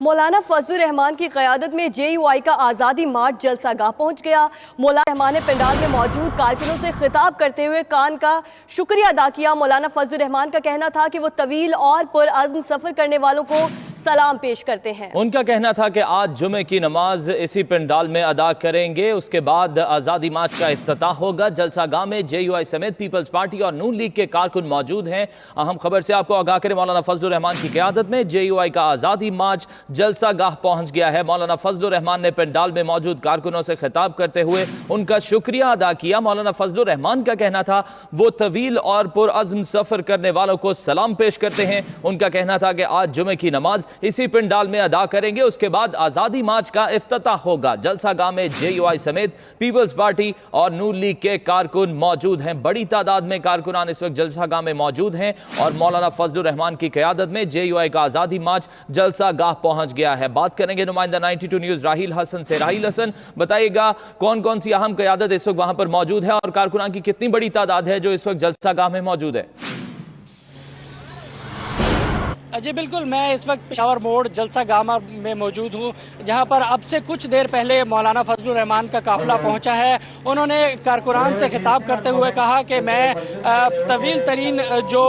मौलाना फजलुर रहमान की क़यादत में JUI का आज़ादी मार्च जलसागाह पहुंच गया। मौलाना रहमान ने पंडाल में मौजूद कारकुनों से खिताब करते हुए कान का शुक्रिया अदा किया। मौलाना फजलुर रहमान का कहना था कि वो तवील और पुरअज़्म सफ़र करने वालों को सलाम पेश करते हैं। उनका कहना था कि आज जुमे की नमाज इसी पंडाल में अदा करेंगे, उसके बाद आज़ादी मार्च का इफ्तिताह होगा। जलसागाह में JUI समेत पीपल्स पार्टी और नून लीग के कारकुन मौजूद हैं। अहम खबर से आपको आगाह करें, मौलाना फजलुर रहमान की क़यादत में JUI का आज़ादी मार्च जलसागाह पहुंच गया है। मौलाना फजलुर रहमान ने पंडाल में मौजूद कारकुनों से खिताब करते हुए उनका शुक्रिया अदा किया। मौलाना फजलुर रहमान का कहना था वो तवील और पुरअज़्म सफ़र करने वालों को सलाम पेश करते हैं। उनका कहना था कि आज जुमे की नमाज इसी पंडाल में अदा करेंगे, उसके बाद आज़ादी मार्च का इफ्तिताह होगा। जलसागाह में JUI समेत पीपल्स पार्टी और नून लीग के कारकुन मौजूद हैं। बड़ी तादाद में कारकुनान इस वक्त जलसागाह में मौजूद हैं और मौलाना फजलुर रहमान की क़यादत में JUI का आज़ादी मार्च जलसागाह पहुंच गया है। बात करेंगे नुमाइंदा 92 न्यूज़ राहील हसन से। राहील हसन, बताइएगा कौन कौन सी अहम क़यादत इस वक्त वहां पर मौजूद है और कारकुनान की कितनी बड़ी तादाद है जो इस वक्त जलसागाह में मौजूद है? जी बिल्कुल, मैं इस वक्त पेशावर मोड़ जलसागाह में मौजूद हूँ, जहाँ पर अब से कुछ देर पहले मौलाना फजलुर रहमान का काफिला पहुँचा है। उन्होंने कारकुनान से खिताब करते हुए कहा कि मैं तवील तरीन जो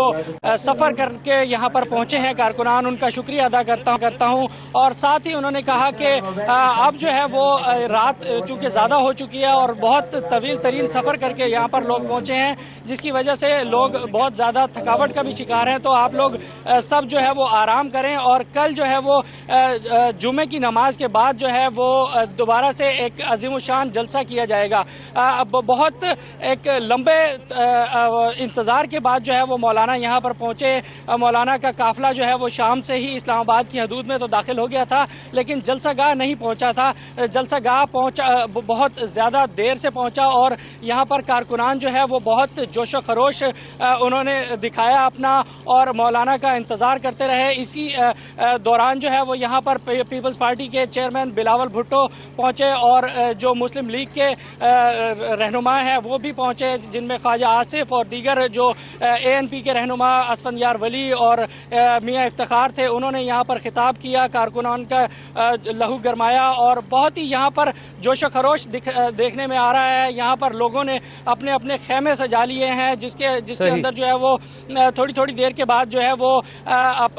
सफ़र करके यहाँ पर पहुँचे हैं कारकुनान, उनका शुक्रिया अदा करता हूँ। और साथ ही उन्होंने कहा कि अब जो है वो रात चूँकि ज़्यादा हो चुकी है और बहुत तवील तरीन सफ़र करके यहाँ पर लोग पहुँचे हैं, जिसकी वजह से लोग बहुत ज़्यादा थकावट का भी शिकार हैं। तो आप लोग सब जो है वो आराम करें और कल जो है वो जुमे की नमाज के बाद जो है वो दोबारा से एक अजीमुशान जलसा किया जाएगा। बहुत एक लंबे इंतज़ार के बाद जो है वो मौलाना यहाँ पर पहुँचे। मौलाना का काफिला जो है वो शाम से ही इस्लामाबाद की हदूद में तो दाखिल हो गया था, लेकिन जलसागाह नहीं पहुँचा था। जलसागाह पहुँचा बहुत ज़्यादा देर से पहुँचा और यहाँ पर कारकुनान जो है वो बहुत जोशो खरोश उन्होंने दिखाया अपना और मौलाना का इंतज़ार करते रहे। इसी दौरान जो है वो यहाँ पर पीपल्स पार्टी के चेयरमैन बिलावल भुट्टो पहुँचे और जो मुस्लिम लीग के रहनुमा हैं वो भी पहुँचे, जिनमें ख्वाजा आसिफ और दीगर जो ANP के रहनुमा असफंदियार वली और मियाँ इफ्तिखार थे, उन्होंने यहाँ पर खिताब किया, कारकुनान का लहू गरमाया और बहुत ही यहाँ पर जोशो खरोश देखने में आ रहा है। यहाँ पर लोगों ने अपने अपने खेमे सजा लिए हैं, जिसके अंदर जो है वो थोड़ी थोड़ी देर के बाद जो है वो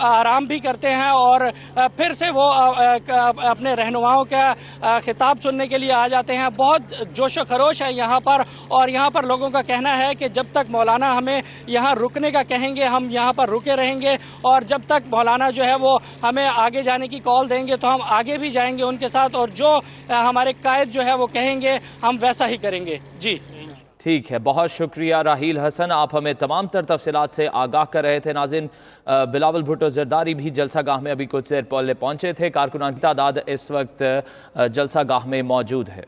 आराम भी करते हैं और फिर से वो अपने रहनुमाओं का खिताब सुनने के लिए आ जाते हैं। बहुत जोशो खरोश है यहाँ पर और यहाँ पर लोगों का कहना है कि जब तक मौलाना हमें यहाँ रुकने का कहेंगे हम यहाँ पर रुके रहेंगे और जब तक मौलाना जो है वो हमें आगे जाने की कॉल देंगे तो हम आगे भी जाएंगे उनके साथ और जो हमारे कायद जो है वो कहेंगे हम वैसा ही करेंगे। जी ठीक है, बहुत शुक्रिया राहील हसन, आप हमें तमाम तर तफसीलात से आगाह कर रहे थे। नाज़रीन, बिलावल भुट्टो जरदारी भी जलसागाह में अभी कुछ देर पहले पहुंचे थे। कारकुनान की तादाद इस वक्त जलसागाह में मौजूद है।